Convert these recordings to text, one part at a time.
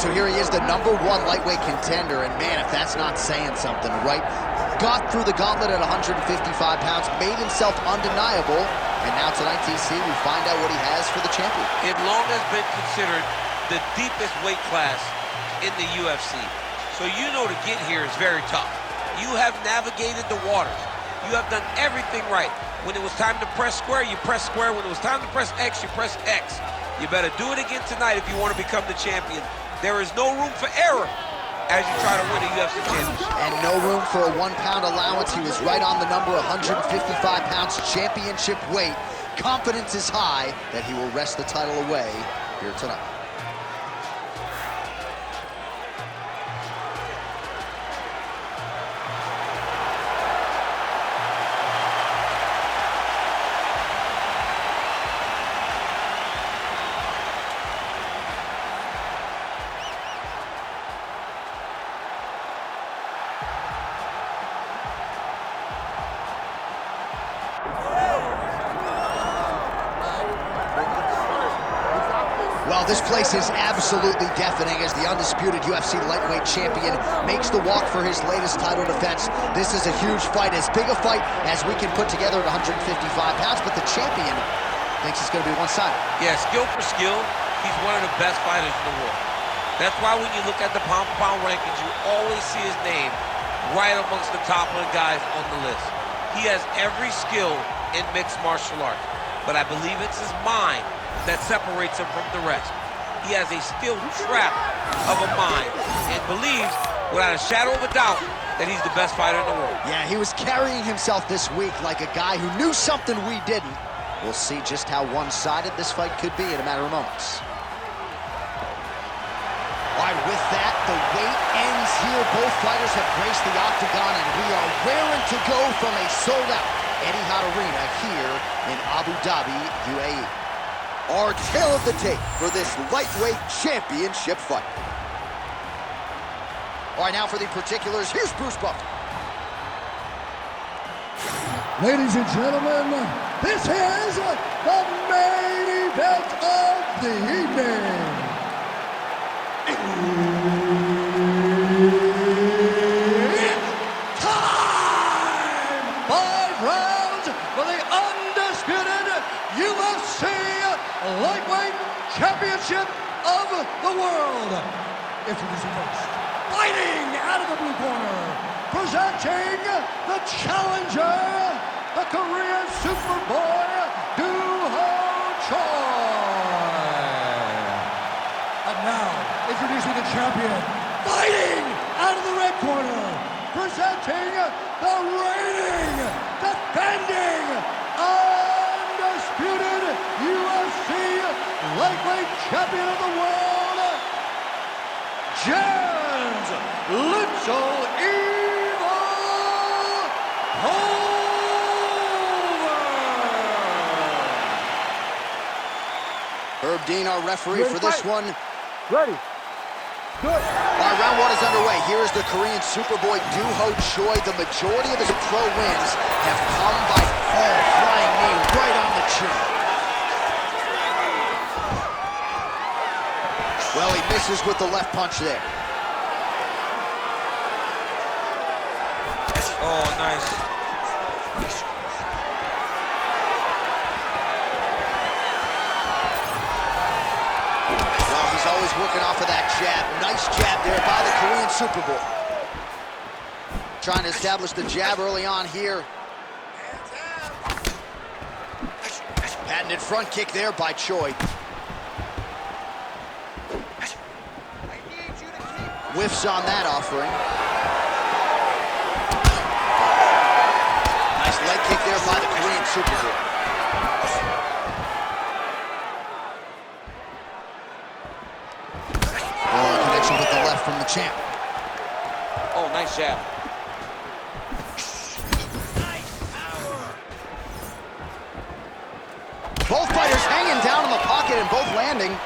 right, so here he is, the #1 lightweight contender, and man, if that's not saying something, right? Got through the gauntlet at 155 pounds, made himself undeniable, and now tonight, TC, we find out what he has for the champion. It long has been considered the deepest weight class in the UFC. So you know to get here is very tough. You have navigated the waters. You have done everything right. When it was time to press square, you press square. When it was time to press X, you press X. You better do it again tonight if you want to become the champion. There is no room for error as you try to win a UFC championship. And no room for a 1 pound allowance. He was right on the number, 155 pounds, championship weight. Confidence is high that he will wrest the title away here tonight. Well, this place is absolutely deafening as the undisputed UFC lightweight champion makes the walk for his latest title defense. This is a huge fight, as big a fight as we can put together at 155 pounds, but the champion thinks it's going to be one-sided. Yeah, skill for skill, he's one of the best fighters in the world. That's why when you look at the pound-for-pound rankings, you always see his name right amongst the top of the guys on the list. He has every skill in mixed martial arts, but I believe it's his mind that separates him from the rest. He has a steel trap of a mind and believes, without a shadow of a doubt, that he's the best fighter in the world. Yeah, he was carrying himself this week like a guy who knew something we didn't. We'll see just how one-sided this fight could be in a matter of moments. All right, with that, the wait ends here. Both fighters have graced the octagon, and we are raring to go from a sold-out Etihad Arena here in Abu Dhabi, UAE. Our tale of the tape for this lightweight championship fight. All right, now for the particulars, here's Bruce Buffer. Ladies and gentlemen, this is the main event of the evening. It's time! 5 rounds for the undisputed UFC Lightweight Championship of the world. Introducing first, fighting out of the blue corner, presenting the challenger, the Korean Superboy, Doo-Ho Choi. And now, introducing the champion, fighting out of the red corner, presenting the reigning, defending, undisputed UFC lightweight champion of the world, James Little Evil Holder. Herb Dean, our referee for this one. Ready. Good. All right, round 1 is underway. Here is the Korean Superboy, Doo-Ho Choi. The majority of his pro wins have come by flying knee right on the chin. Well, he misses with the left punch there. Oh, nice. Well, he's always working off of that jab. Nice jab there by the Korean Superboy. Trying to establish the jab early on here. Patented front kick there by Choi. Whiffs on that offering. Nice leg kick there by the Korean Superboy. Oh, connection with the left from the champ. Oh, nice jab. Both fighters hanging down in the pocket and both landing.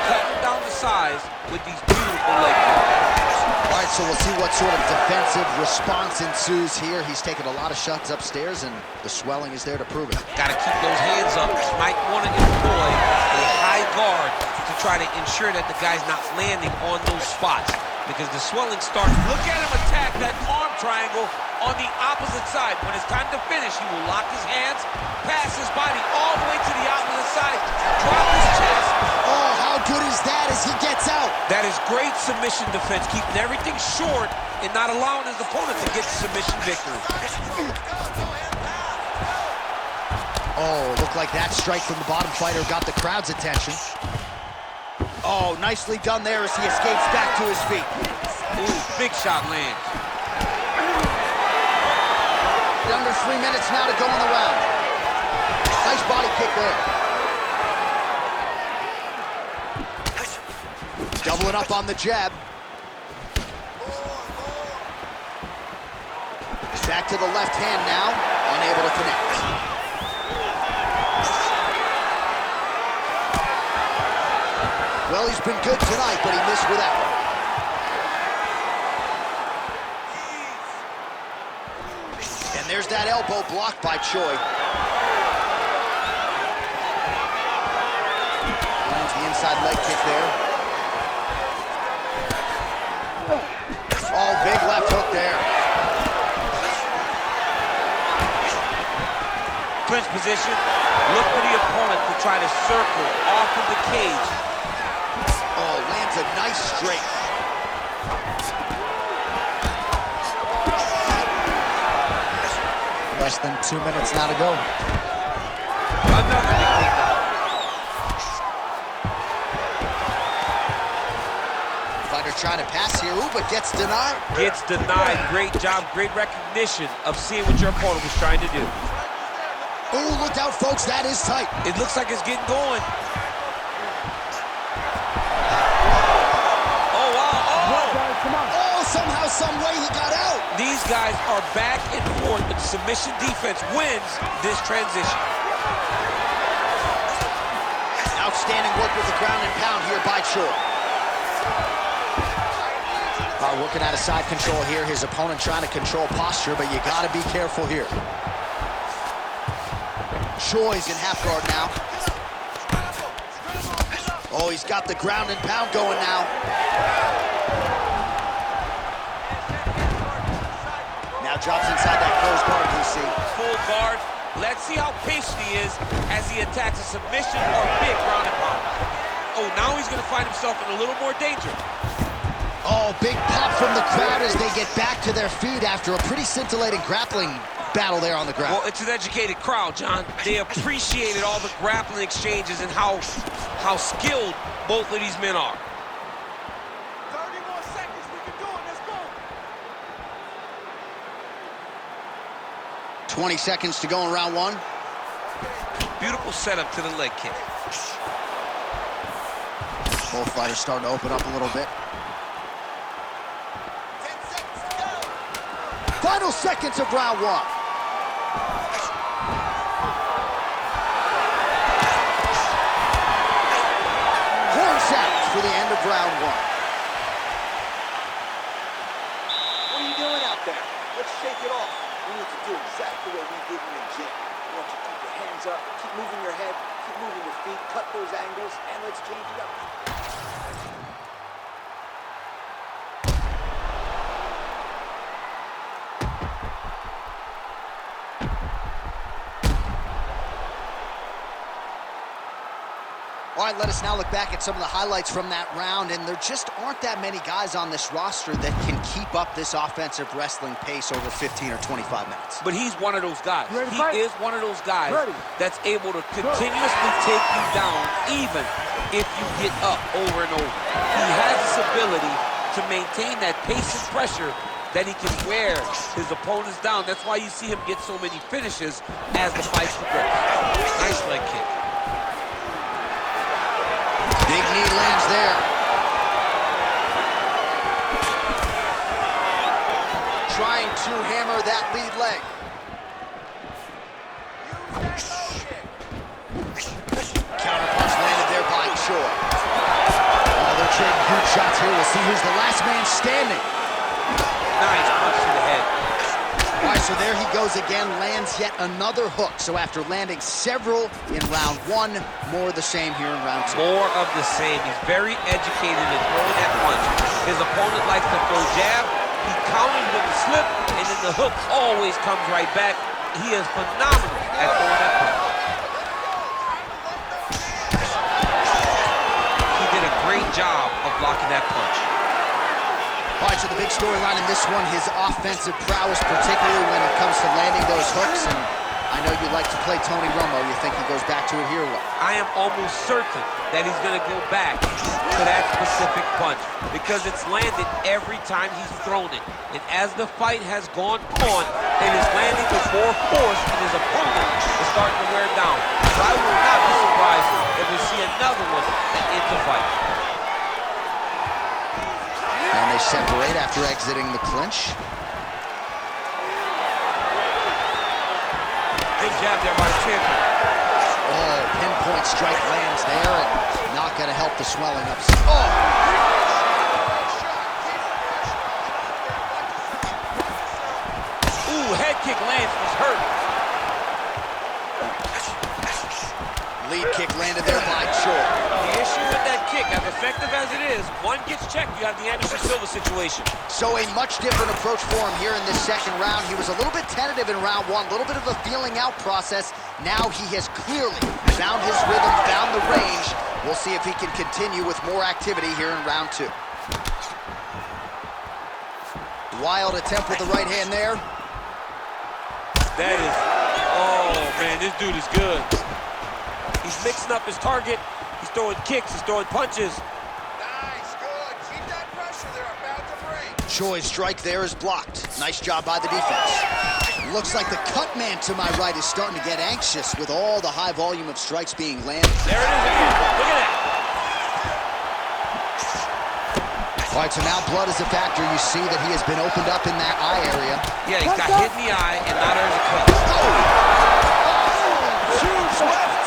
Cutting down the size with these beautiful leg kicks. All right, so we'll see what sort of defensive response ensues here. He's taken a lot of shots upstairs, and the swelling is there to prove it. Got to keep those hands up. You might want to employ a high guard to try to ensure that the guy's not landing on those spots, because the swelling starts. Look at him attack that arm triangle on the opposite side. When it's time to finish, he will lock his hands, pass his body all the way to the opposite side, drop his chest. Oh, how good is that as he gets out? That is great submission defense, keeping everything short and not allowing his opponent to get the submission victory. Oh, looked like that strike from the bottom fighter got the crowd's attention. Oh, nicely done there as he escapes back to his feet. Ooh, big shot lands. Under 3 minutes now to go in the round. Nice body kick there. Doubling up on the jab. Back to the left hand now, unable to connect. Well, he's been good tonight, but he missed with that one. And there's that elbow blocked by Choi. Lands the inside leg kick there. Oh, big left hook there. Clinch position. Look for the opponent to try to circle off of the cage. Oh, lands a nice straight. Less than 2 minutes now to go. Another big takedown. Fighter trying to pass here, ooh, but gets denied. Gets denied. Great job, great recognition of seeing what your opponent was trying to do. Ooh, look out, folks, that is tight. It looks like it's getting going. Oh, wow, Oh, somehow, some way he got out. These guys are back and forth, but the submission defense wins this transition. Outstanding work with the ground and pound here by Choi. Working out of side control here. His opponent trying to control posture, but you gotta be careful here. Choi's in half guard now. Oh, he's got the ground and pound going now. Now drops inside that closed guard, you see. Full guard. Let's see how patient he is as he attacks a submission or a big ground and pound. Oh, now he's gonna find himself in a little more danger. Oh, big pop from the crowd as they get back to their feet after a pretty scintillating grappling battle there on the ground. Well, it's an educated crowd, John. They appreciated all the grappling exchanges and how skilled both of these men are. 30 more seconds, we can do it, let's go. 20 seconds to go in round one. Beautiful setup to the leg kick. Both fighters starting to open up a little bit. 10 seconds to go. Final seconds of round one. Horn sounds for the end of round one. What are you doing out there? Let's shake it off. We need to do exactly what we did in the gym. I want you to keep your hands up, keep moving your head, keep moving your feet, cut those angles, and let's change it up. All right, let us now look back at some of the highlights from that round, and there just aren't that many guys on this roster that can keep up this offensive wrestling pace over 15 or 25 minutes. But he's one of those guys. He is one of those guys Ready. that's able to continuously take you down even if you get up over and over. He has this ability to maintain that pace and pressure that he can wear his opponents down. That's why you see him get so many finishes as the fights progress. Nice leg kick. Big knee lands there. Trying to hammer that lead leg. Counterpunch landed there by Choi. Oh, they're trading huge shots here. We'll see who's the last man standing. Nice punch to the head. All right, so there he goes again, lands yet another hook. So after landing several in round one, more of the same here in round two. More of the same. He's very educated in throwing that punch. His opponent likes to throw jab. He counters with the slip, and then the hook always comes right back. He is phenomenal at throwing that punch. He did a great job of blocking that punch. All right, so the big storyline in this one, his offensive prowess, particularly when it comes to landing those hooks. And I know you like to play Tony Romo. You think he goes back to it here or what? I am almost certain that he's going to go back to that specific punch because it's landed every time he's thrown it. And as the fight has gone on, it is landing with more force, and his opponent is starting to wear down. So I will not be surprised if we see another one that ends the fight. And they separate after exiting the clinch. Good jab there by the champion. Oh, pinpoint strike lands there, and not going to help the swelling up. Oh! Ooh, head kick lands, was hurt. Lead kick landed there by Choi. The issue with that kick, as effective as it is, one gets checked, you have the Anderson Silva situation. So a much different approach for him here in this second round. He was a little bit tentative in round one, a little bit of a feeling out process. Now he has clearly found his rhythm, found the range. We'll see if he can continue with more activity here in round two. Wild attempt with the right hand there. That is, oh man, this dude is good. He's mixing up his target. He's throwing kicks, he's throwing punches. Nice, good. Keep that pressure. They're about to break. Choi's strike there is blocked. Nice job by the defense. Looks like the cut man to my right is starting to get anxious with all the high volume of strikes being landed. There it is again. Look at that. All right, so now blood is a factor. You see that he has been opened up in that eye area. Yeah, he's got hit in the eye, and now there's a cut. Huge left.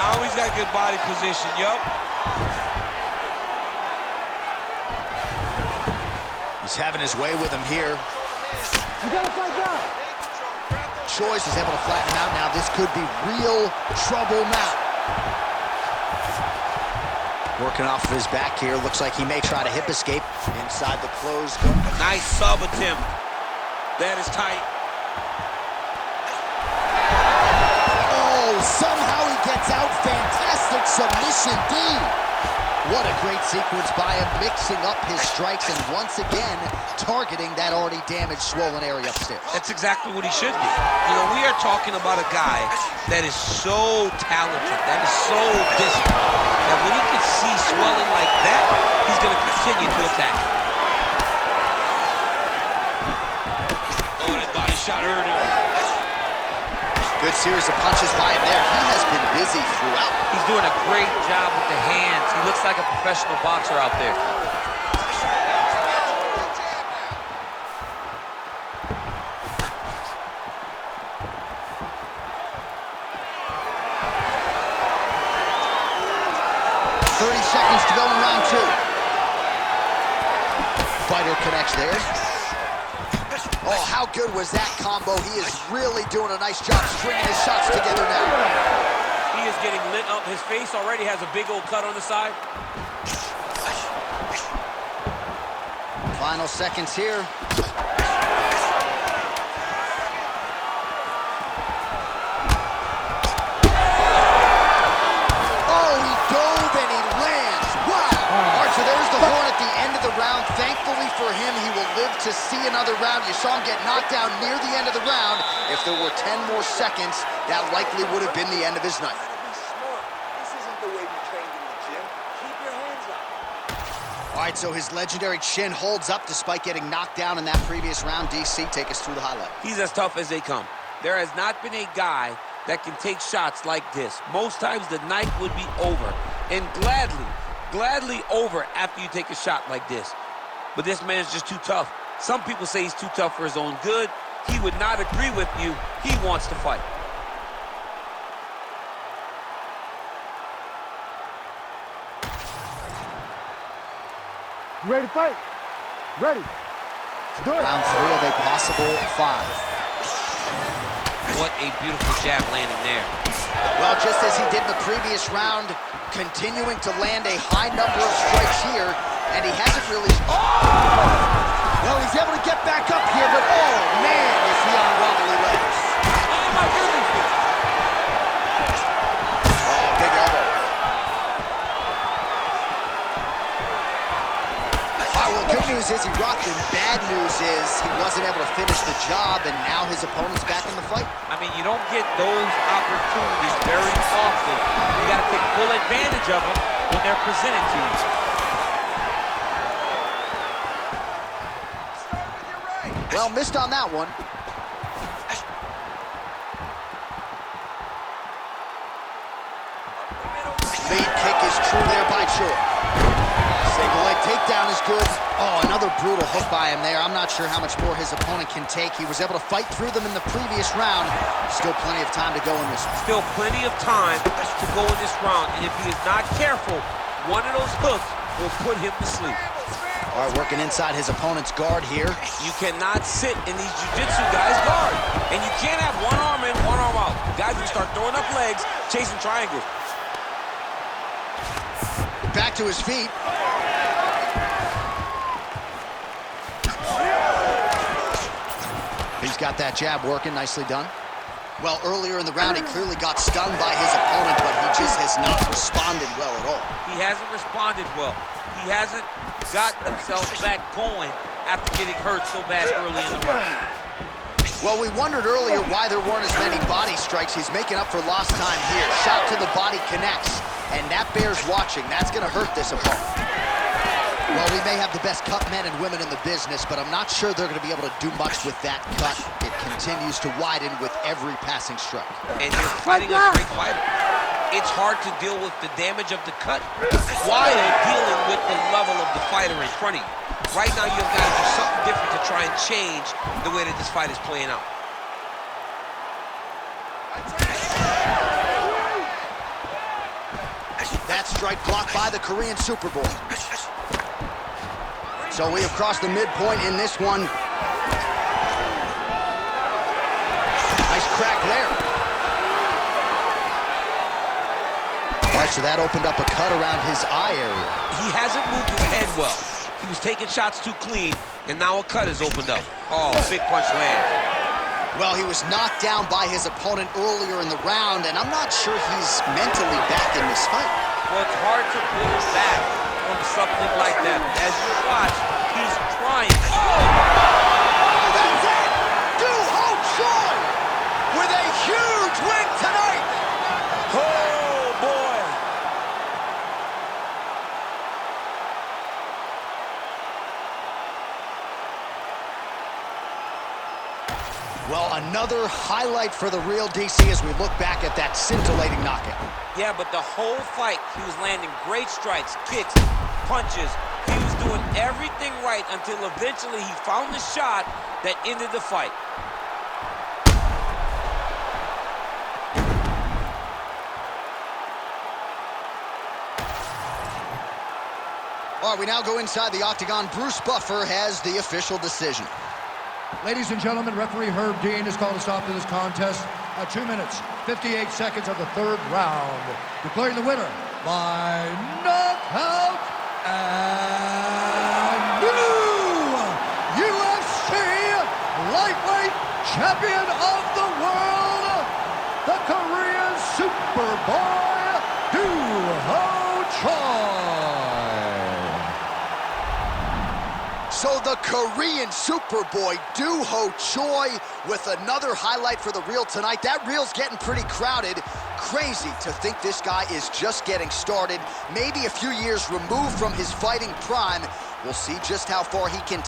Now he's got good body position, yup. He's having his way with him here. You gotta fight down. Choice is able to flatten him out now. This could be real trouble now. Working off of his back here. Looks like he may try to hip escape inside the closed guard. Nice sub attempt. That is tight. Oh, somehow he gets out. Fantastic submission D. What a great sequence by him, mixing up his strikes and once again targeting that already damaged, swollen area upstairs. That's exactly what he should do. You know, we are talking about a guy that is so talented, that is so disciplined, that when he can see swelling like that, he's going to continue to attack. Oh, that body shot hurt him. Good series of punches by him there. He has been busy throughout. He's doing a great job with the hands. He looks like a professional boxer out there. Seconds to go in round two. Fighter connects there. Oh, how good was that combo? He is really doing a nice job stringing his shots together now. He is getting lit up. His face already has a big old cut on the side. Final seconds here. Thankfully for him, he will live to see another round. You saw him get knocked down near the end of the round. If there were 10 more seconds, that likely would have been the end of his night. Be smart. This isn't the way we trained in the gym. Keep your hands up. All right, so his legendary chin holds up despite getting knocked down in that previous round. DC, take us through the highlight. He's as tough as they come. There has not been a guy that can take shots like this. Most times the night would be over, and gladly over after you take a shot like this. But this man's just too tough. Some people say he's too tough for his own good. He would not agree with you. He wants to fight. You ready to fight? Ready. Let's do it. Round 3 of a possible 5. What a beautiful jab landing there. Well, just as he did in the previous round, continuing to land a high number of strikes here, and he hasn't really... Oh! Well, he's able to get back up here, but oh, man, is he on wobbly legs. Oh, my goodness. Oh, big elbow. Well, good news is he rocked him. Bad news is he wasn't able to finish the job, and now his opponent's back in the fight. I mean, you don't get those opportunities very often. You got to take full advantage of them when they're presented to you. Well, missed on that one. Lead kick is true there by Choi. Single leg takedown is good. Oh, another brutal hook by him there. I'm not sure how much more his opponent can take. He was able to fight through them in the previous round. Still plenty of time to go in this one. Still plenty of time to go in this round. And if he is not careful, one of those hooks will put him to sleep. All right, working inside his opponent's guard here. You cannot sit in these jiu-jitsu guys' guard. And you can't have one arm in, one arm out. Guys will start throwing up legs, chasing triangles. Back to his feet. He's got that jab working, nicely done. Well, earlier in the round, he clearly got stung by his opponent, but he just has not responded well at all. He hasn't responded well. He hasn't got himself back going after getting hurt so bad early in the round. Well, we wondered earlier why there weren't as many body strikes. He's making up for lost time here. Shot to the body connects, and that bears watching. That's going to hurt this opponent. Well, we may have the best cut men and women in the business, but I'm not sure they're going to be able to do much with that cut. It continues to widen with every passing strike. And you're fighting a great fighter. It's hard to deal with the damage of the cut while dealing with the level of the fighter in front of you. Right now, you've got to do something different to try and change the way that this fight is playing out. That strike blocked by the Korean Superboy. So we have crossed the midpoint in this one. Nice crack there. All right, so that opened up a cut around his eye area. He hasn't moved his head well. He was taking shots too clean, and now a cut has opened up. Oh, big punch lands. Well, he was knocked down by his opponent earlier in the round, and I'm not sure he's mentally back in this fight. Well, it's hard to pull him back from something like that. As you watch, he's trying. Oh! That's it! Duho Choi with a huge win tonight! Oh, boy! Well, another highlight for the real DC as we look back at that scintillating knockout. Yeah, but the whole fight, he was landing great strikes, kicks, punches. He was doing everything right until eventually he found the shot that ended the fight. All right, we now go inside the octagon. Bruce Buffer has the official decision. Ladies and gentlemen, referee Herb Dean has called a stop to this contest at 2 minutes, 58 seconds of the third round, declaring the winner by knockout and new UFC lightweight champion of the world, the Korean Superboy, Duho Choi. So the Korean Superboy, Duho Choi, with another highlight for the reel tonight. That reel's getting pretty crowded. Crazy to think this guy is just getting started. Maybe a few years removed from his fighting prime. We'll see just how far he can